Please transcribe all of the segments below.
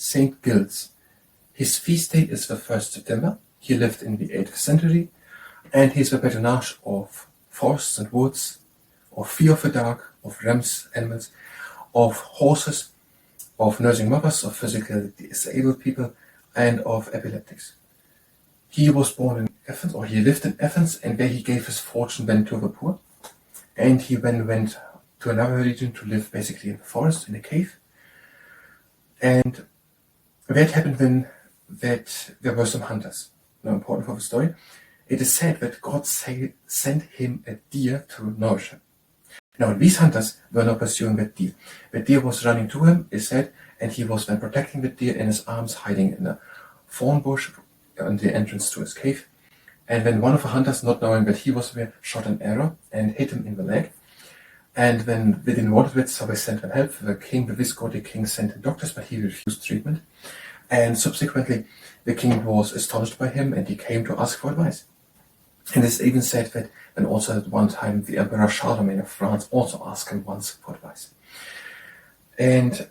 Saint Giles. His feast day is the 1st September. He lived in the 8th century, and he is the patronage of forests and woods, of fear of the dark, of rams, animals, of horses, of nursing mothers, of physically disabled people, and of epileptics. He was born in Athens, or he lived in Athens, and there he gave his fortune then to the poor. And he then went to another region to live basically in the forest, in a cave. And that happened when that there were some hunters. Now, important for the story, it is said that God sent him a deer to nourish him. Now, these hunters were not pursuing that deer. The deer was running to him, is said, and he was then protecting the deer in his arms, hiding in a thorn bush on the entrance to his cave. And then one of the hunters, not knowing that he was there, shot an arrow and hit him in the leg. And then they didn't want it, so they sent him help. The Visconti king sent in doctors, but he refused treatment. And subsequently, the king was astonished by him, and he came to ask for advice. And it's even said that, and also at one time, the Emperor Charlemagne of France also asked him once for advice. And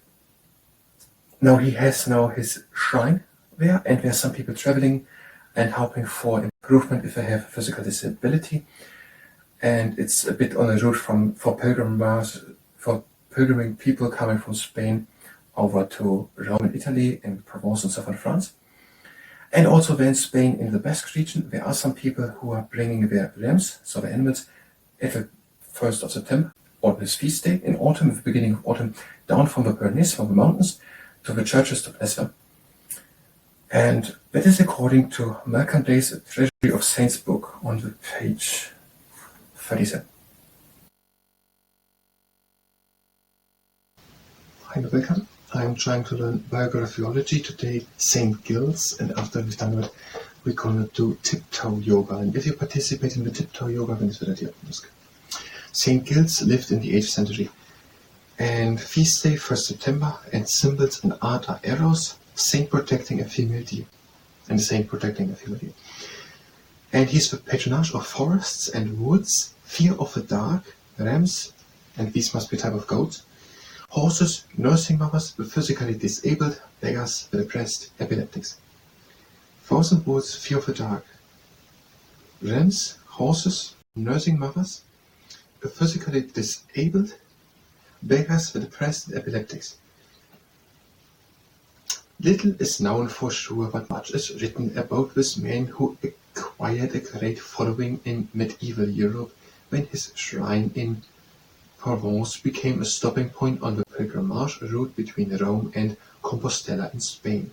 now he has his shrine there, and there are some people traveling and hoping for improvement if they have physical disability. And it's a bit on the route for pilgriming people coming from Spain over to Rome in Italy, and Provence and southern France. And also there in Spain, in the Basque region, there are some people who are bringing their lambs, so the animals, at the 1st of September, on this feast day, in autumn, at the beginning of autumn, down from the Pyrenees, from the mountains, to the churches to bless them. And that is according to Malcolm Day's Treasury of Saints book on the page 37. Hi, welcome. I'm trying to learn Biographyology, today Saint Giles, and after we've done that, we're going to do tiptoe yoga. And if you participate in the tiptoe yoga, then it's very ask. Saint Giles lived in the 8th century, and feast day 1st September, and symbols and art are arrows, saint protecting a female deer, and a saint protecting a female deer. And he's the patronage of forests and woods, fear of the dark, rams, and these must be a type of goats, horses, nursing mothers, the physically disabled, beggars, the depressed, epileptics. Forests and woods, fear of the dark, rams, horses, nursing mothers, the physically disabled, beggars, the depressed, and epileptics. Little is known for sure, but much is written about this man who acquired a great following in medieval Europe when his shrine in Provence became a stopping point on the pilgrimage route between Rome and Compostela in Spain.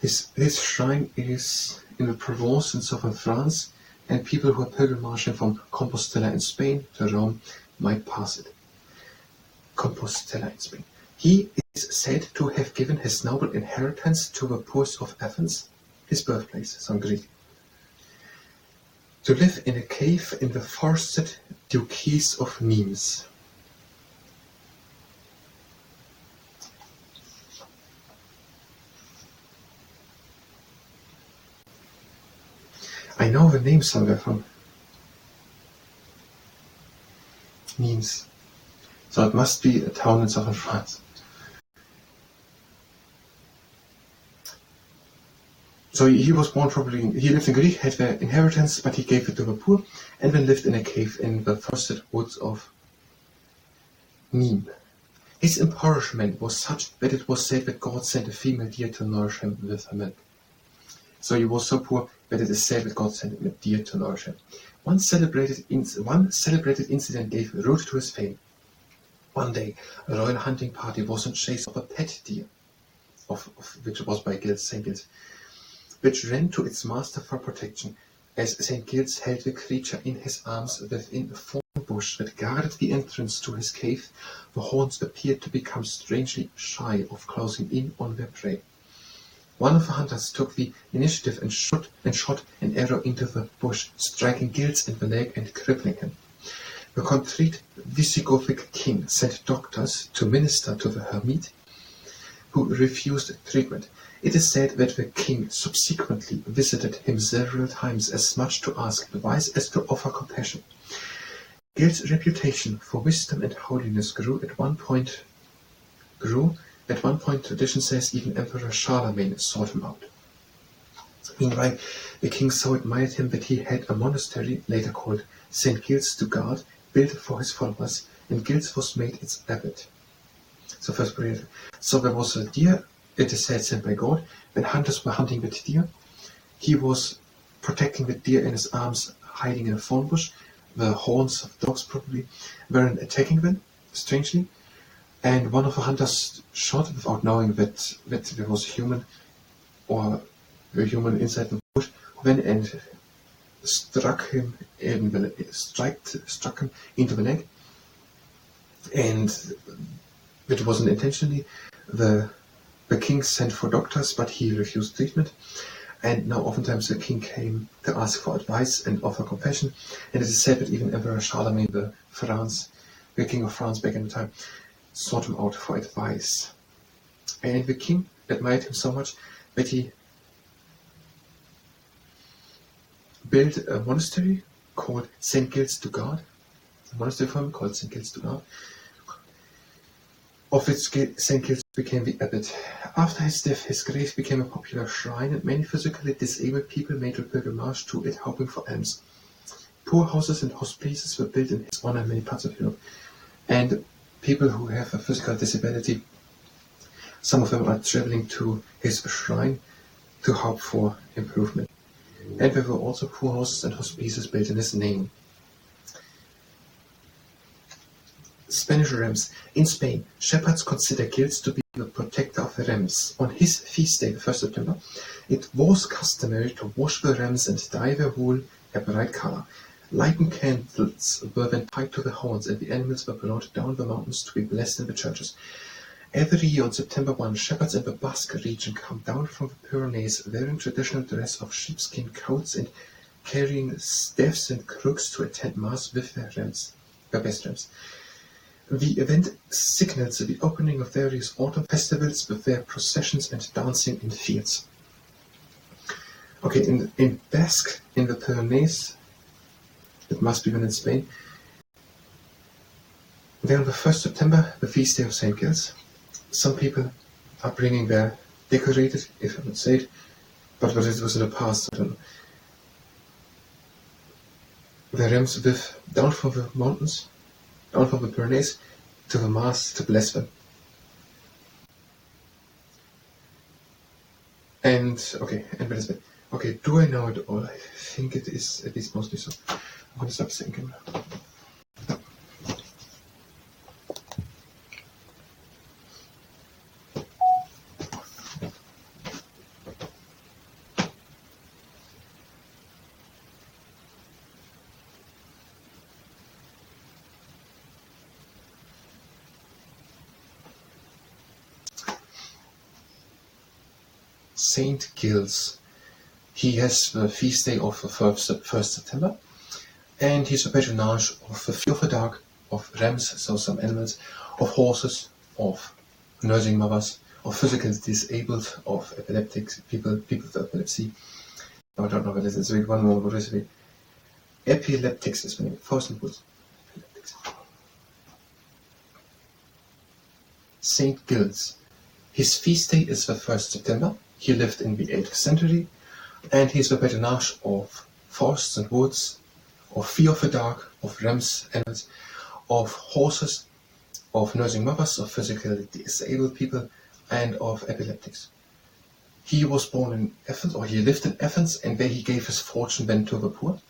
His shrine is in the Provence in southern France, and people who are pilgrimaging from Compostela in Spain to Rome might pass it. Compostela in Spain. He is said to have given his noble inheritance to the poor of Athens, his birthplace, some Greek, to live in a cave in the forested Duchies of Nimes. I know the name somewhere from Nimes, so it must be a town in southern France. So he was born he lived in Greece, had the inheritance, but he gave it to the poor, and then lived in a cave in the forested woods of Nimes. His impoverishment was such that it was said that God sent a female deer to nourish him with her milk. So he was so poor that it is said that God sent him a deer to nourish him. One celebrated incident gave root to his fame. One day, a royal hunting party was in chase of a pet deer, which was by St. Giles, which ran to its master for protection. As St. Giles held the creature in his arms within a thorn bush that guarded the entrance to his cave, the horns appeared to become strangely shy of closing in on their prey. One of the hunters took the initiative and shot an arrow into the bush, striking Giles in the leg and crippling him. The contrite Visigothic king sent doctors to minister to the hermit, who refused treatment. It is said that the king subsequently visited him several times, as much to ask advice as to offer compassion. Gil's reputation for wisdom and holiness grew. At one point, tradition says even Emperor Charlemagne sought him out. Meanwhile, the king so admired him that he had a monastery, later called St. Giles du Gard, built for his followers, and Giles was made its abbot. So first period. So there was a deer, it is said, sent by God. When hunters were hunting with deer, he was protecting the deer in his arms, hiding in a thorn bush. The horns of dogs probably weren't attacking them, strangely. And one of the hunters shot, without knowing that there was a human or a human inside the bush, went and struck him into the leg. And it wasn't intentionally. The king sent for doctors, but he refused treatment. And now oftentimes the king came to ask for advice and offer compassion. And it is said that even Emperor Charlemagne, the king of France back in the time, sought him out for advice. And the king admired him so much that he built a monastery called St. Giles du Gard, of which St. Giles became the abbot. After his death, his grave became a popular shrine, and many physically disabled people made a pilgrimage to it, hoping for alms. Poorhouses and hospices were built in his honor in many parts of Europe. And people who have a physical disability, some of them are traveling to his shrine to hope for improvement. And there were also poorhouses and hospices built in his name. Spanish rams. In Spain, shepherds consider Giles to be the protector of the rams. On his feast day, the 1st September, it was customary to wash the rams and dye their wool a bright color. Lighted candles were then tied to the horns, and the animals were brought down the mountains to be blessed in the churches. Every year on September 1, shepherds in the Basque region come down from the Pyrenees wearing traditional dress of sheepskin coats and carrying staffs and crooks to attend mass with their best rams. The event signals the opening of various autumn festivals with their processions and dancing in fields. Okay, in Basque, in the Pyrenees, it must be in Spain, then on the 1st September, the feast day of St. Giles, some people are bringing their decorated, if I would say it, but what it was in the past, I don't know, the rams down from the mountains, down from the Pyrenees, to the Mass to bless them. And bless them. Okay, do I know it all? I think it is at least mostly so. I'm going to stop thinking. St. Giles. He has the feast day of the 1st September, and he's a patronage of the fear of the dark, of rams, so some animals, of horses, of nursing mothers, of physically disabled, of epileptics, people with epilepsy. No, I don't know what it is. One more, what is it? Epileptics is the name. Thousand words. St. Giles. His feast day is the 1st September. He lived in the 8th century, and he's the patronage of forests and woods, of fear of the dark, of rams, animals, of horses, of nursing mothers, of physically disabled people, and of epileptics. He was born in Athens, or he lived in Athens, and there he gave his fortune then to the poor.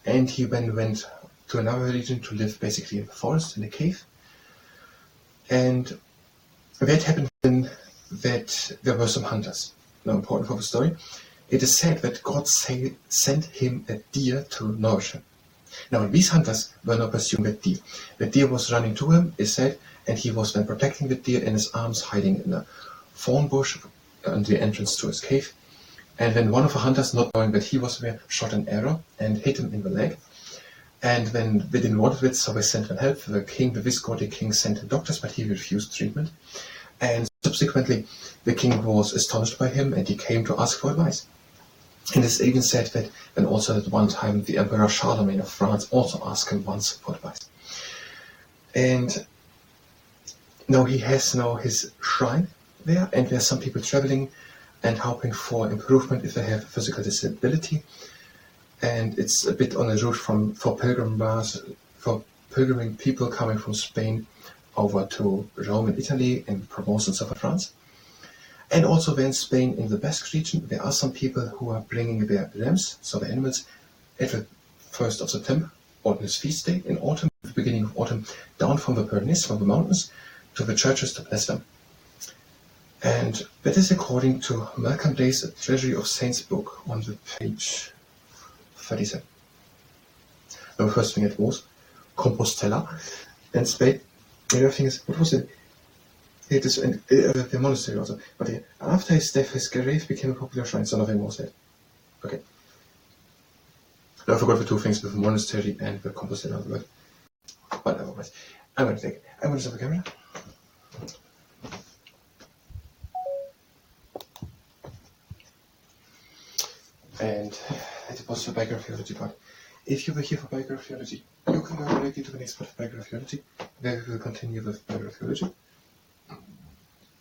And he then went to another region to live basically in the forest, in a cave. And that happened when there were some hunters. Now, important for the story, it is said that God sent him a deer to nourish him. Now, these hunters were not pursuing that deer. The deer was running to him, is said, and he was then protecting the deer in his arms, hiding in a thorn bush on the entrance to his cave. And then one of the hunters, not knowing that he was there, shot an arrow and hit him in the leg. And then they didn't want it, so they sent him help. The Visigothi king sent him doctors, but he refused treatment. And subsequently, the king was astonished by him, and he came to ask for advice. And it's even said that, and also at one time the Emperor Charlemagne of France also asked him once for advice. And now he has now his shrine there, and there's some people traveling and hoping for improvement if they have a physical disability. And it's a bit on a route for pilgriming people coming from Spain over to Rome and Italy and Provence and southern France. And also there in Spain, in the Basque region, there are some people who are bringing their lambs, so the animals, at the 1st of September, Ordinance feast day in autumn, the beginning of autumn, down from the Pyrenees, from the mountains, to the churches to bless them. And that is according to Malcolm Day's A Treasury of Saints book on the page 37. The first thing it was Compostela and Spain. The other thing is, what was it? It is the monastery also. But after his death, his grave became a popular shrine, so nothing was said. Okay. Now I forgot the two things with the monastery and the Compostela. But otherwise, I'm going to take it. I'm going to stop the camera. And it was the Biographyology part. If you were here for Biographyology, you can go directly to the next part of Biographyology, where we will continue with Biographyology.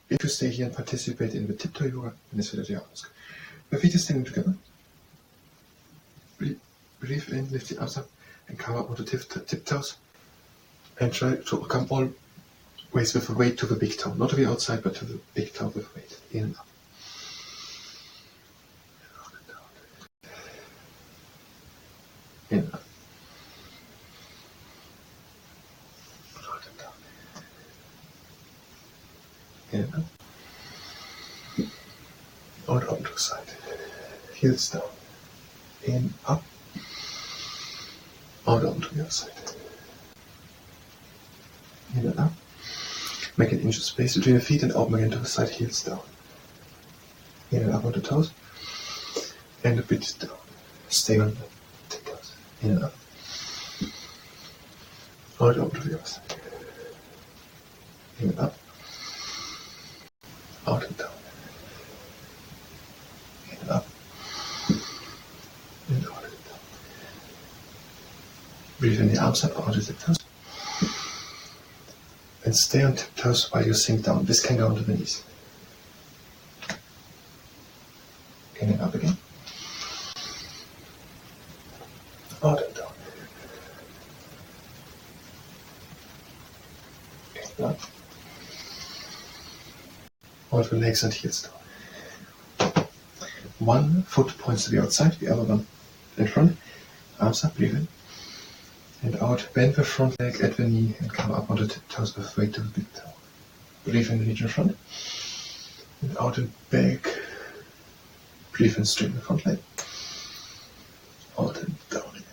If you stay here and participate in the tiptoe yoga, then it's very ask. The feet are standing together. Breathe in, lift the arms up, and come up onto tiptoes. And try to come always with the weight to the big toe. Not to the outside, but to the big toe with weight. In and up. In and up. In and up. Out onto the side. Heels down. In, up. Out onto the other side. In and up. Make an inch of space between the feet and open again to the side, heels down. In and up on the toes. And a bit down. Stay on the tiptoes. In and up. Out onto the other side. In and up. Out and down. In and up. And out and down. Breathe in the arms up onto the tiptoes. And stay on tiptoes while you sink down. This can go onto the knees. In and up again. Out and down. In and up. Hold the legs and heels down. One foot points to the outside, the other one in front. Arms up, breathe in. And out, bend the front leg at the knee and come up on the tiptoes with weight to the big toe. Breathe in, reach in front. And out and back. Breathe in, straighten the front leg. Out and down again.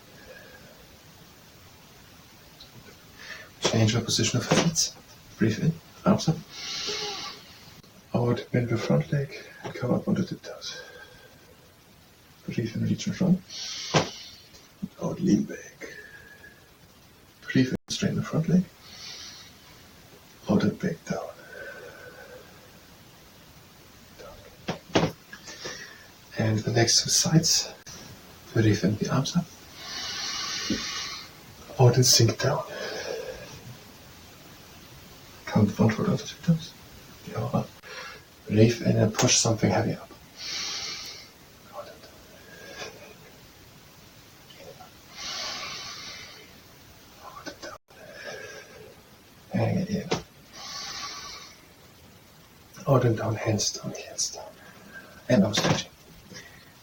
Change the position of the feet. Breathe in, arms up. Out, bend the front leg and come up on the tiptoes. Breathe in, reach in front. Out, lean back. Breathe in, straighten the front leg. Out and back down. Down. And the next two sides. Breathe in the arms up. Out and sink down. Come the front foot onto the tiptoes. The other one. Breathe in and push something heavy up. Out and down. In and up. Out and down. Hang it in. Out and down, hands down, heels down. And now stretching.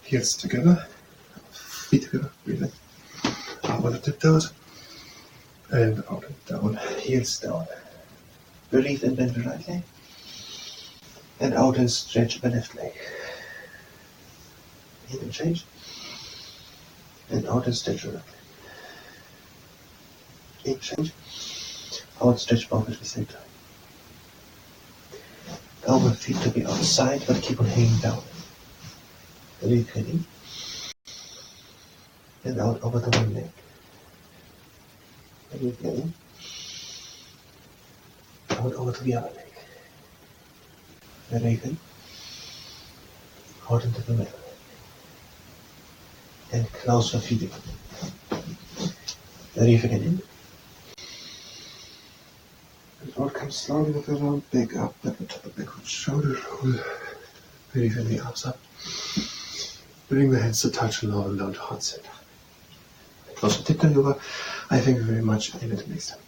Heels together, feet together, breathe in. Up on the tiptoes. And out and down, heels down. Breathe in, bend the right leg. And out and stretch the left leg. In and change. And out and stretch the right leg. In, change. Out, stretch both at the same time. Elbow feet to be outside, but keep on hanging down. Breathe in. And out over the one leg. Breathe in. Out over to the other leg. Breathe in. Out into the middle. and closer feeding. Reef again in. And out comes slowly with the round back up at the top of the backward shoulder roll. Reef in the arms up. Bring the hands to touch and lower them down to heart center. Closer tiptoe yoga. I thank you very much. I will next time.